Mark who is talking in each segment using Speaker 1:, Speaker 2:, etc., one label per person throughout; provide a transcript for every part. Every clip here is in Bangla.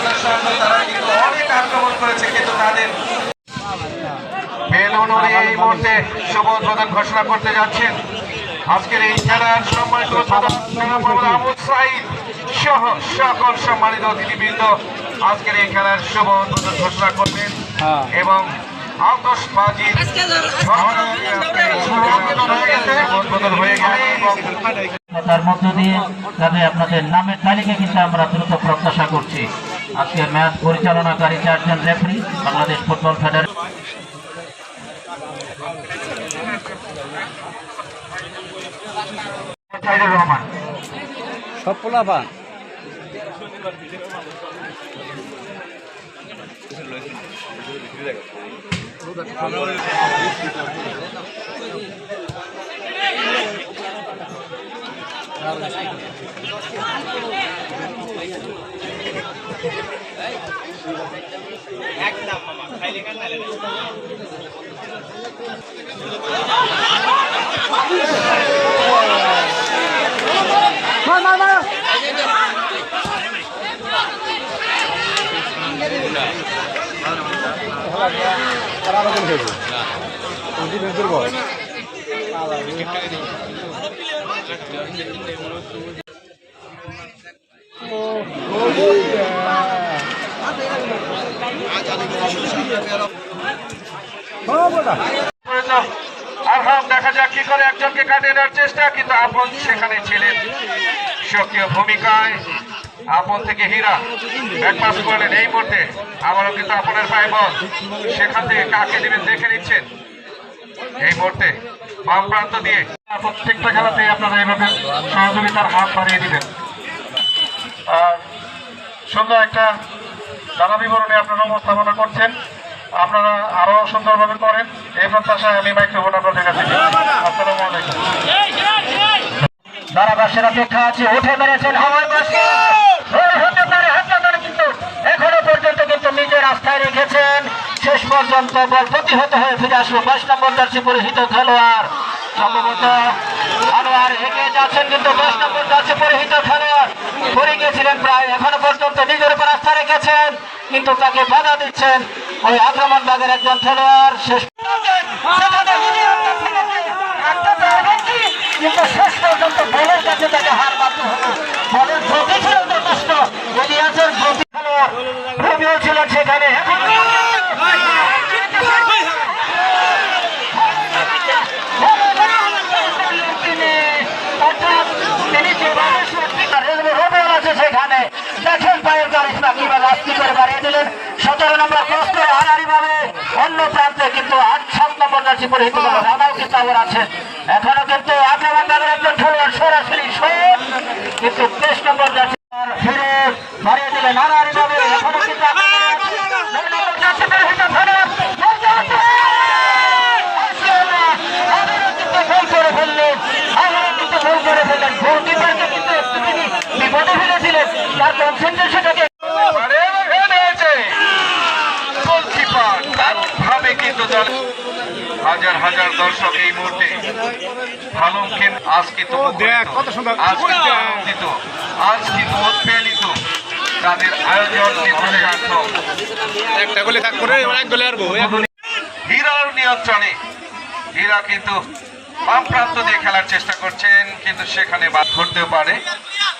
Speaker 1: নারীদের সঙ্গে তারা কিন্তু অনেক আক্রমণ করেছে, কিন্তু তাদের বেলুনুরে এই মুহূর্তে শুভ উদ্বোধন ঘোষণা করতে যাচ্ছেন আজকের এই খেলার সম্মানিত আবু সাইদ সহ সকল সম্মানিত অতিথিবৃন্দ আজকের এই খেলার শুভ উদ্বোধন ঘোষণা করবেন এবং আতশবাজি উদ্বোধন হয়ে গেছে এবং
Speaker 2: তার মধ্য দিয়ে যাতে আপনাদের নামের তালিকা কিন্তু আমরা দ্রুত প্রত্যাশা করছি। আজকের ম্যাচ পরিচালনাকারী 4 জন referee Bangladesh football federation. Rahman
Speaker 3: সফলা পান
Speaker 1: দেখা যাক কি করে একজনকে কাটিয়ে নেওয়ার চেষ্টা, কিন্তু আপন সেখানে ছিলেন সক্রিয় ভূমিকায়। আপন থেকে হীরা ব্যাক পাস করলেন এই মুহূর্তে, আবারও কিন্তু আপনার পায়ে বল, সেখান থেকে কাকে দিবেন দেখে নিচ্ছেন এই মুহূর্তে বাম প্রান্ত দিয়ে। প্রত্যেকটা খেলাতেই আপনারা এইভাবে সহযোগিতার হাত বাড়িয়ে দিবেন। সুন্দর একটা দানা বিবরণী আপনারা উপস্থাপনা করছেন, আপনারা আরো সুন্দরভাবে করেন এই প্রত্যাশায় আমি মাইক্রোফোন আপনাদের কাছে। আসসালামু আলাইকুম।
Speaker 2: ধারাভাষ্যের অপেক্ষা আছে, উঠে মেরেছেন হাওয়ায় বাসে হতে পারে, কিন্তু এখনো পর্যন্ত কিন্তু নিজের আস্থায় রেখেছেন। শেষ পর্যন্ত বল প্রতিহত হয়ে ফিরে আসলো 22 নম্বর জার্সি পরিহিত খেলোয়াড়। সম্ভবত আনোয়ার এগিয়ে যাচ্ছেন, কিন্তু 10 নম্বর জার্সি পরিহিত খেলোয়াড় পড়ে গিয়েছিলেন প্রায়। এখনো পর্যন্ত নিজের উপর আস্থা রেখেছেন, কিন্তু তাকে বাধা দিচ্ছেন ওই আক্রমণ ভাগের একজন খেলোয়াড়। শেষ কিন্তু শেষ পর্যন্ত বলের কাছে তাকে হার মানতে হলো। বলের গতি ছিল যথেষ্ট, ইতিহাসের গতি খেলোয়াড় রবিও ছিলেন সেখানে। এখন সেখানে দেখেন পায়ের কারিশমা কিভাবে আস্তি করে বাড়িয়ে দিলেন। 17 নম্বর ক্রস করে হারারি ভাবে অন্য প্রান্তে, কিন্তু 7 নম্বর জার্সি পরিহিত রানাও কিন্তু আবার আছেন। এখনো কিন্তু আক্রমণ দলের একজন খেলোয়াড় সরাসরি শট, কিন্তু 23 নম্বর জার্সি ফিরে বাড়িয়ে দিলেন হারারি ভাবে। এখনো কিন্তু গোল করে ফেললেন, আবারও কিন্তু গোল করে ফেললেন। গোলকিপারকে কিন্তু একটু তিনি বিপদে ফেলেছিলেন, তার কনসেন্ট্রেশনটাকে
Speaker 1: হাজার হাজার দর্শক এই মুহূর্তে ভালো আজ কিন্তু আনন্দিত, আজ কিন্তু উৎপেলিত। তাদের আয়োজন হীরার নিয়ন্ত্রণে, হীরা কিন্তু বাম প্রান্ত দিয়ে খেলার চেষ্টা করছেন, কিন্তু সেখানে বাদ ঘটতেও পারে,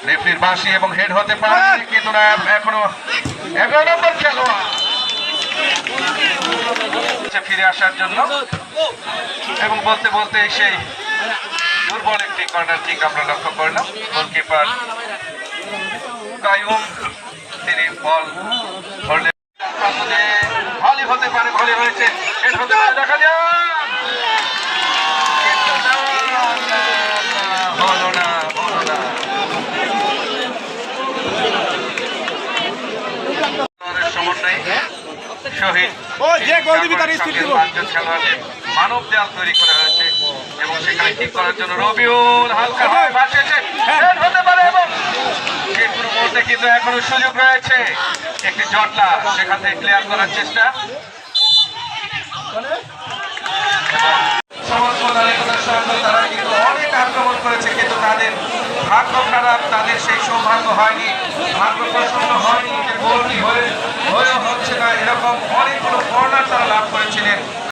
Speaker 1: রেফারির বাঁশি এবং হেড হতে পারে, কিন্তু না এখনো 11 নম্বর খেলোয়াড় ফিরে আসার জন্য, এবং বলতে বলতে সেই দুর্বল একটি কর্নার কিক আমরা লক্ষ্য করলাম। গোলকিপার কাইয়ুম তিনি বল ধরলে ভলি হতে পারে, ভলি হয়েছে, হেড হতে পারে, দেখা যায় হলো না, হলো না। সমন্বয়ে শহীদ খেলোয়াড়দের মানব দেয়াল তৈরি করা হয়েছে, এবং সেখানে ঠিক করার জন্য রবিউল হালকা হতে পারে, এবং যে কোনো মুহূর্তে কিন্তু এখনো সুযোগ রয়েছে। একটি জটলা সেখান থেকে ক্লিয়ার করার চেষ্টা। তারা কিন্তু অনেক আক্রমণ করেছে, কিন্তু তাদের ভাগ্য খারাপ, তাদের সেই সৌভাগ্য হয়নি, ভাগ্য প্রসন্ন হয়নি যে গোলটি হয়ে এরকম অনেকগুলো কর্নার তারা লাভ করেছিলেন।